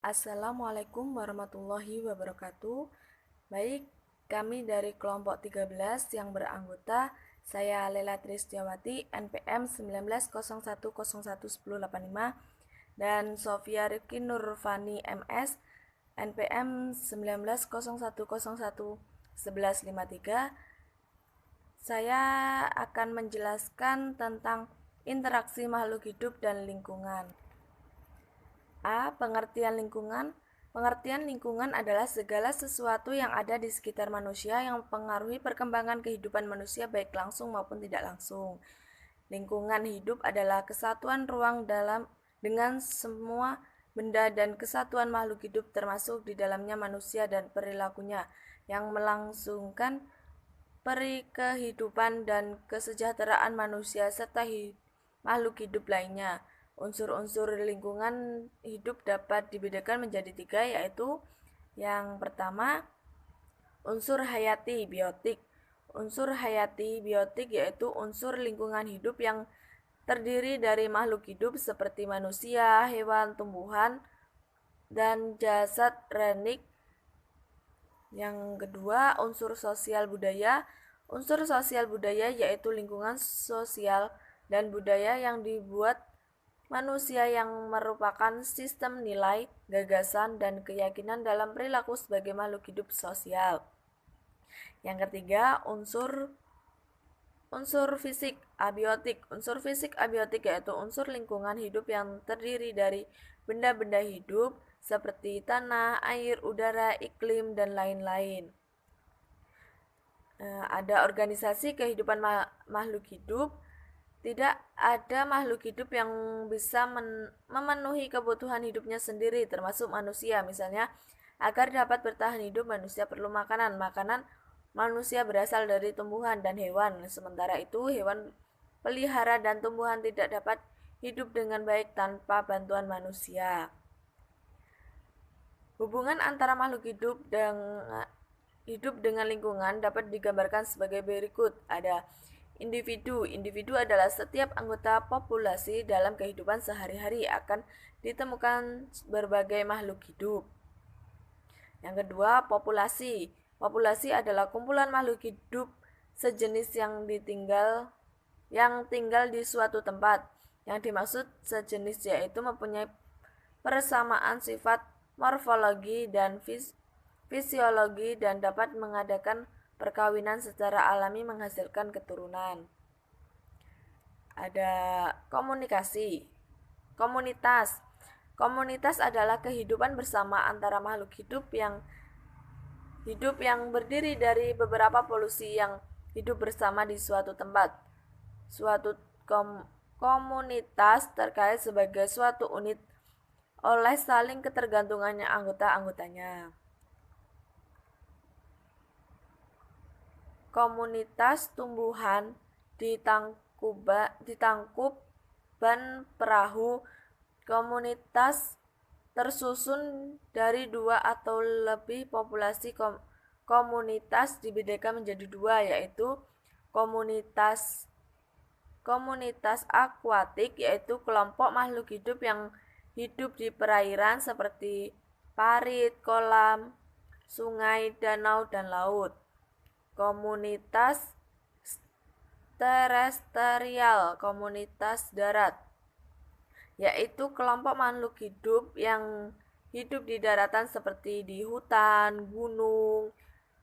Assalamualaikum warahmatullahi wabarakatuh. Baik, kami dari kelompok 13 yang beranggota saya Lela Tristiawati NPM 1901011085 dan Sofia Rifki Nurfani MS NPM 1901011153. Saya akan menjelaskan tentang interaksi makhluk hidup dan lingkungan. A. Pengertian lingkungan. Pengertian lingkungan adalah segala sesuatu yang ada di sekitar manusia yang mempengaruhi perkembangan kehidupan manusia baik langsung maupun tidak langsung. Lingkungan hidup adalah kesatuan ruang dalam dengan semua benda dan kesatuan makhluk hidup termasuk di dalamnya manusia dan perilakunya yang melangsungkan kehidupan dan kesejahteraan manusia serta makhluk hidup lainnya. Unsur-unsur lingkungan hidup dapat dibedakan menjadi 3, yaitu yang pertama, unsur hayati biotik. Unsur hayati biotik yaitu unsur lingkungan hidup yang terdiri dari makhluk hidup seperti manusia, hewan, tumbuhan, dan jasad renik. Yang kedua, unsur sosial budaya. Unsur sosial budaya yaitu lingkungan sosial dan budaya yang dibuat manusia yang merupakan sistem nilai, gagasan, dan keyakinan dalam perilaku sebagai makhluk hidup sosial. Yang ketiga, unsur fisik abiotik. Unsur fisik abiotik yaitu unsur lingkungan hidup yang terdiri dari benda-benda hidup seperti tanah, air, udara, iklim, dan lain-lain. Ada organisasi kehidupan makhluk hidup. Tidak ada makhluk hidup yang bisa memenuhi kebutuhan hidupnya sendiri, termasuk manusia. Misalnya, agar dapat bertahan hidup, manusia perlu makanan. Makanan manusia berasal dari tumbuhan dan hewan. Sementara itu, hewan pelihara dan tumbuhan tidak dapat hidup dengan baik tanpa bantuan manusia. Hubungan antara makhluk hidup dengan lingkungan dapat digambarkan sebagai berikut. Ada individu. Individu adalah setiap anggota populasi dalam kehidupan sehari-hari akan ditemukan berbagai makhluk hidup. Yang kedua, populasi. Populasi adalah kumpulan makhluk hidup sejenis yang tinggal di suatu tempat. Yang dimaksud sejenis yaitu mempunyai persamaan sifat morfologi dan fisiologi dan dapat mengadakan perkawinan secara alami menghasilkan keturunan. Ada komunikasi. Komunitas. Komunitas adalah kehidupan bersama antara makhluk hidup yang berdiri dari beberapa polusi yang hidup bersama di suatu tempat. Suatu komunitas terkait sebagai suatu unit oleh saling ketergantungannya anggota-anggotanya. Komunitas tumbuhan ditangkup ban perahu. Komunitas tersusun dari 2 atau lebih populasi. Komunitas dibedakan menjadi 2, yaitu komunitas akuatik, yaitu kelompok makhluk hidup yang hidup di perairan seperti parit, kolam, sungai, danau, dan laut. Komunitas terestrial, komunitas darat, yaitu kelompok makhluk hidup yang hidup di daratan seperti di hutan, gunung,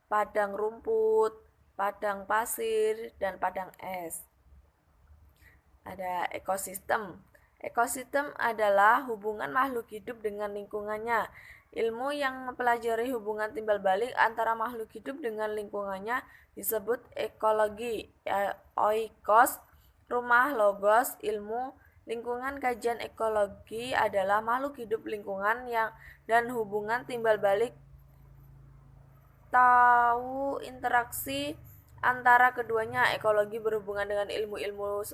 padang rumput, padang pasir, dan padang es. Ada ekosistem. Ekosistem adalah hubungan makhluk hidup dengan lingkungannya. Ilmu yang mempelajari hubungan timbal balik antara makhluk hidup dengan lingkungannya disebut ekologi. Oikos, rumah, logos, ilmu lingkungan. Kajian ekologi adalah makhluk hidup lingkungan dan hubungan timbal balik tahu interaksi antara keduanya. Ekologi berhubungan dengan ilmu-ilmu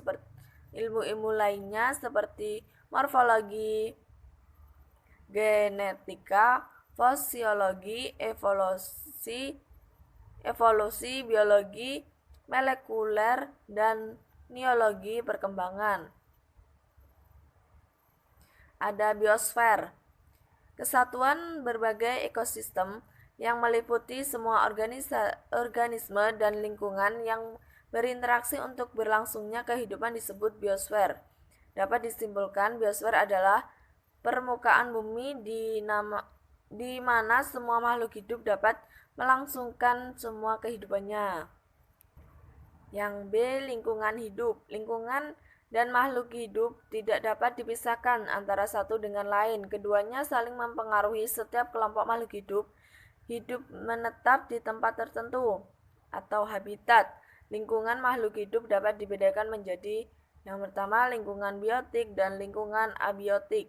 lainnya seperti morfologi, genetika, fisiologi, evolusi, biologi molekuler, dan neologi perkembangan. Ada biosfer. Kesatuan berbagai ekosistem yang meliputi semua organisme dan lingkungan yang berinteraksi untuk berlangsungnya kehidupan disebut biosfer. Dapat disimpulkan, biosfer adalah permukaan bumi di mana semua makhluk hidup dapat melangsungkan semua kehidupannya. Yang B. Lingkungan hidup. Lingkungan dan makhluk hidup tidak dapat dipisahkan antara satu dengan lain. Keduanya saling mempengaruhi. Setiap kelompok makhluk hidup menetap di tempat tertentu atau habitat. Lingkungan makhluk hidup dapat dibedakan menjadi yang pertama lingkungan biotik dan lingkungan abiotik.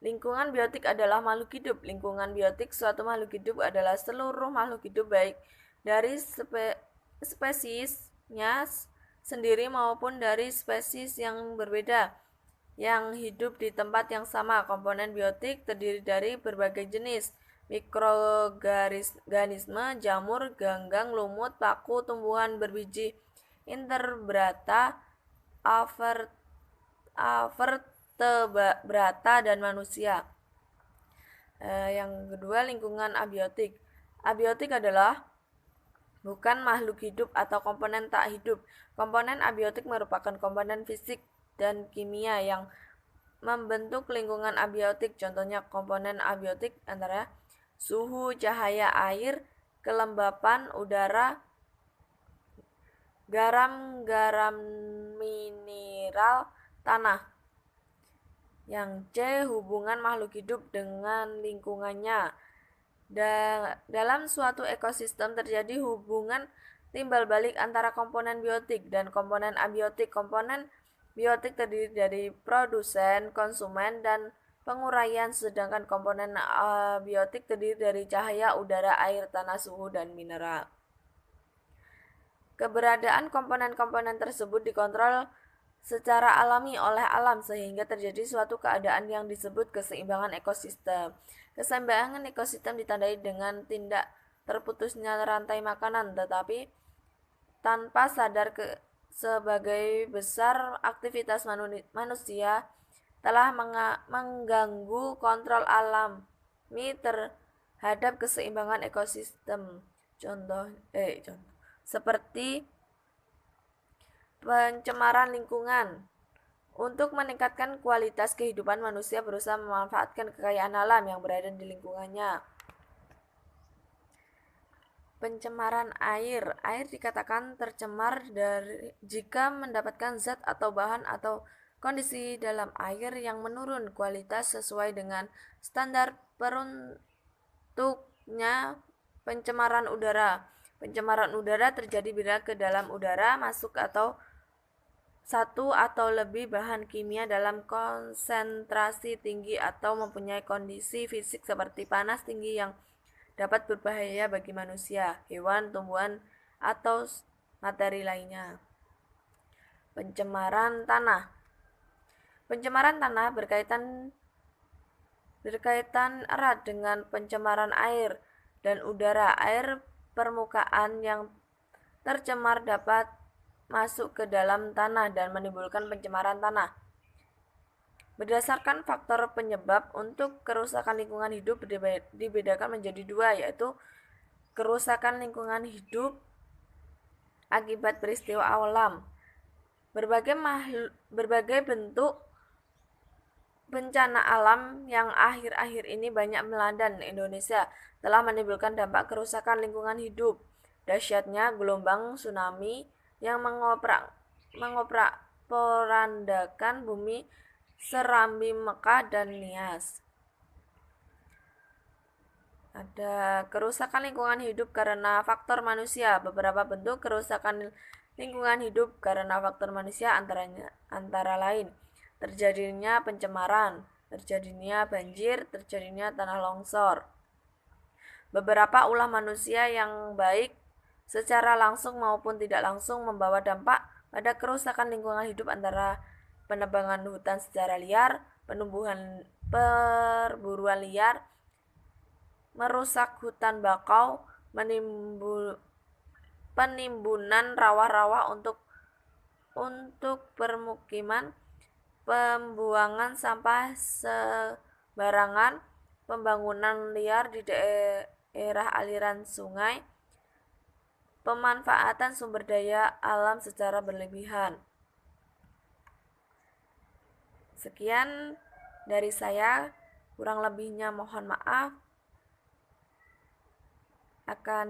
Lingkungan biotik adalah makhluk hidup. Lingkungan biotik suatu makhluk hidup adalah seluruh makhluk hidup baik dari spesiesnya sendiri maupun dari spesies yang berbeda yang hidup di tempat yang sama. Komponen biotik terdiri dari berbagai jenis mikroorganisme, jamur, ganggang, lumut, paku, tumbuhan berbiji, invertebrata, vertebrata, dan manusia. Yang kedua, lingkungan abiotik. Abiotik adalah bukan makhluk hidup atau komponen tak hidup. Komponen abiotik merupakan komponen fisik dan kimia yang membentuk lingkungan abiotik. Contohnya komponen abiotik antara suhu, cahaya, air, kelembapan udara, garam mineral, tanah. Yang C. Hubungan makhluk hidup dengan lingkungannya. Dalam suatu ekosistem terjadi hubungan timbal balik antara komponen biotik dan komponen abiotik. Komponen biotik terdiri dari produsen, konsumen, dan penguraian, sedangkan komponen abiotik terdiri dari cahaya, udara, air, tanah, suhu, dan mineral. Keberadaan komponen-komponen tersebut dikontrol secara alami oleh alam sehingga terjadi suatu keadaan yang disebut keseimbangan ekosistem. Keseimbangan ekosistem ditandai dengan tidak terputusnya rantai makanan, tetapi tanpa sadar sebagai besar aktivitas manusia telah mengganggu kontrol alami terhadap keseimbangan ekosistem. Contoh seperti pencemaran lingkungan. Untuk meningkatkan kualitas kehidupan, manusia berusaha memanfaatkan kekayaan alam yang berada di lingkungannya. Pencemaran air. Air dikatakan tercemar jika mendapatkan zat atau bahan atau kondisi dalam air yang menurun kualitas sesuai dengan standar peruntuknya. Pencemaran udara. Pencemaran udara terjadi bila ke dalam udara masuk atau satu atau lebih bahan kimia dalam konsentrasi tinggi atau mempunyai kondisi fisik seperti panas tinggi yang dapat berbahaya bagi manusia, hewan, tumbuhan, atau materi lainnya. Pencemaran tanah. Pencemaran tanah berkaitan erat dengan pencemaran air dan udara. Air permukaan yang tercemar dapat masuk ke dalam tanah dan menimbulkan pencemaran tanah. Berdasarkan faktor penyebab untuk kerusakan lingkungan hidup dibedakan menjadi dua, yaitu kerusakan lingkungan hidup akibat peristiwa alam. Berbagai bentuk bencana alam yang akhir-akhir ini banyak melanda Indonesia telah menimbulkan dampak kerusakan lingkungan hidup. Dahsyatnya gelombang tsunami yang mengoprak-porandakan bumi Serambi, Mekah, dan Nias. Ada kerusakan lingkungan hidup karena faktor manusia. Beberapa bentuk kerusakan lingkungan hidup karena faktor manusia antara lain terjadinya pencemaran, terjadinya banjir, terjadinya tanah longsor. Beberapa ulah manusia yang baik secara langsung maupun tidak langsung membawa dampak pada kerusakan lingkungan hidup antara penebangan hutan secara liar, perburuan liar, merusak hutan bakau, penimbunan rawa-rawa untuk permukiman, pembuangan sampah sembarangan, pembangunan liar di daerah aliran sungai, pemanfaatan sumber daya alam secara berlebihan. Sekian dari saya, kurang lebihnya mohon maaf. Akan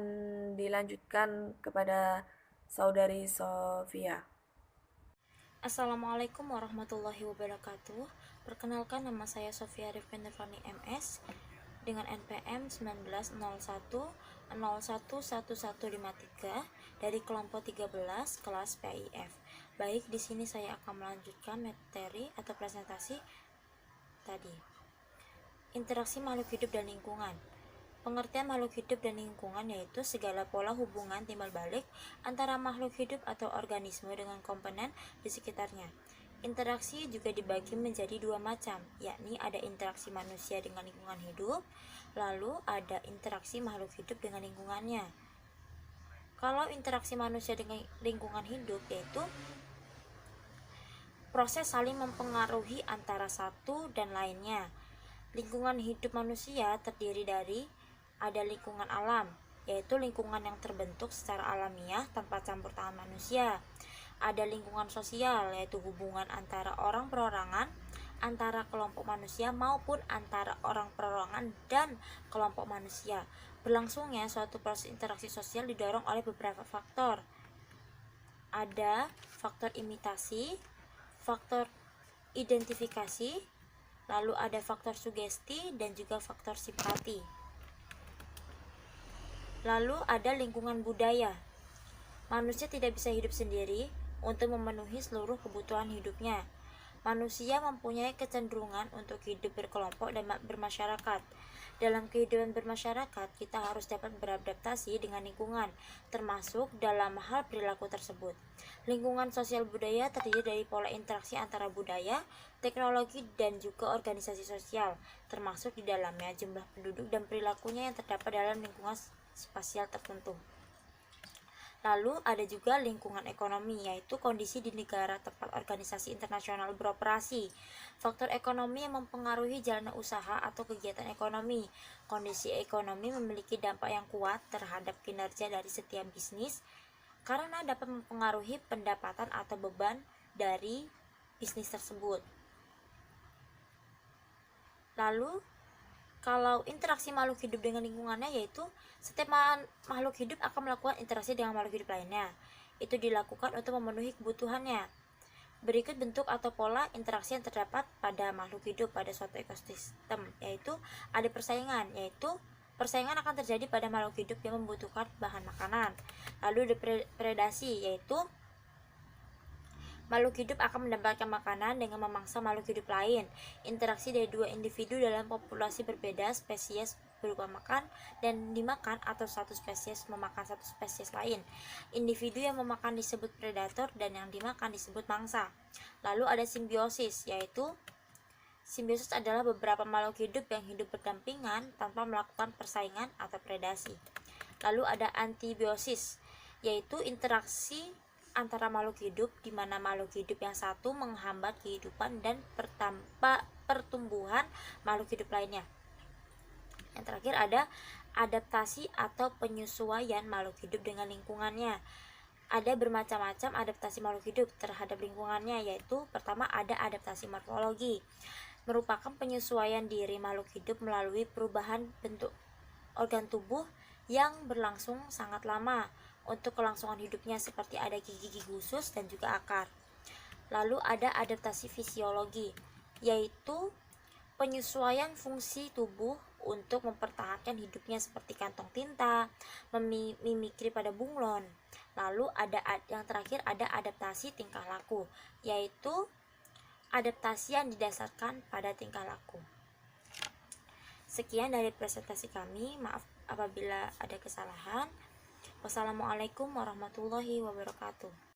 dilanjutkan kepada saudari Sofia. Assalamualaikum warahmatullahi wabarakatuh. Perkenalkan, nama saya Sofia Rifkin Nirvani MS dengan NPM 1901011153 dari kelompok 13 kelas PIF. Baik, di sini saya akan melanjutkan materi atau presentasi tadi. Interaksi makhluk hidup dan lingkungan. Pengertian makhluk hidup dan lingkungan yaitu segala pola hubungan timbal balik antara makhluk hidup atau organisme dengan komponen di sekitarnya. Interaksi juga dibagi menjadi dua macam, yakni ada interaksi manusia dengan lingkungan hidup, lalu ada interaksi makhluk hidup dengan lingkungannya. Kalau interaksi manusia dengan lingkungan hidup yaitu proses saling mempengaruhi antara satu dan lainnya. Lingkungan hidup manusia terdiri dari ada lingkungan alam, yaitu lingkungan yang terbentuk secara alamiah tanpa campur tangan manusia. Ada lingkungan sosial, yaitu hubungan antara orang perorangan, antara kelompok manusia maupun antara orang perorangan dan kelompok manusia. Berlangsungnya suatu proses interaksi sosial didorong oleh beberapa faktor. Ada faktor imitasi, faktor identifikasi, lalu ada faktor sugesti dan juga faktor simpati. Lalu ada lingkungan budaya. Manusia tidak bisa hidup sendiri untuk memenuhi seluruh kebutuhan hidupnya. Manusia mempunyai kecenderungan untuk hidup berkelompok dan bermasyarakat. Dalam kehidupan bermasyarakat, kita harus dapat beradaptasi dengan lingkungan, termasuk dalam hal perilaku tersebut. Lingkungan sosial budaya terdiri dari pola interaksi antara budaya, teknologi, dan juga organisasi sosial, termasuk di dalamnya jumlah penduduk dan perilakunya yang terdapat dalam lingkungan spasial tertentu. Lalu ada juga lingkungan ekonomi, yaitu kondisi di negara tempat organisasi internasional beroperasi. Faktor ekonomi yang mempengaruhi jalannya usaha atau kegiatan ekonomi. Kondisi ekonomi memiliki dampak yang kuat terhadap kinerja dari setiap bisnis karena dapat mempengaruhi pendapatan atau beban dari bisnis tersebut. Lalu kalau interaksi makhluk hidup dengan lingkungannya yaitu setiap makhluk hidup akan melakukan interaksi dengan makhluk hidup lainnya. Itu dilakukan untuk memenuhi kebutuhannya. Berikut bentuk atau pola interaksi yang terdapat pada makhluk hidup pada suatu ekosistem, yaitu ada persaingan, yaitu persaingan akan terjadi pada makhluk hidup yang membutuhkan bahan makanan. Lalu ada predasi, yaitu makhluk hidup akan mendapatkan makanan dengan memangsa makhluk hidup lain. Interaksi dari dua individu dalam populasi berbeda spesies berupa makan dan dimakan atau satu spesies memakan satu spesies lain. Individu yang memakan disebut predator dan yang dimakan disebut mangsa. Lalu ada simbiosis, yaitu simbiosis adalah beberapa makhluk hidup yang hidup berdampingan tanpa melakukan persaingan atau predasi. Lalu ada antibiosis, yaitu interaksi antara makhluk hidup di mana makhluk hidup yang satu menghambat kehidupan dan pertumbuhan makhluk hidup lainnya. Yang terakhir ada adaptasi atau penyesuaian makhluk hidup dengan lingkungannya. Ada bermacam-macam adaptasi makhluk hidup terhadap lingkungannya, yaitu pertama ada adaptasi morfologi, merupakan penyesuaian diri makhluk hidup melalui perubahan bentuk organ tubuh yang berlangsung sangat lama untuk kelangsungan hidupnya, seperti ada gigi khusus dan juga akar. Lalu ada adaptasi fisiologi, yaitu penyesuaian fungsi tubuh untuk mempertahankan hidupnya, seperti kantong tinta, mimikri pada bunglon. Lalu ada yang terakhir ada adaptasi tingkah laku, yaitu adaptasi yang didasarkan pada tingkah laku. Sekian dari presentasi kami, maaf apabila ada kesalahan. Wassalamualaikum warahmatullahi wabarakatuh.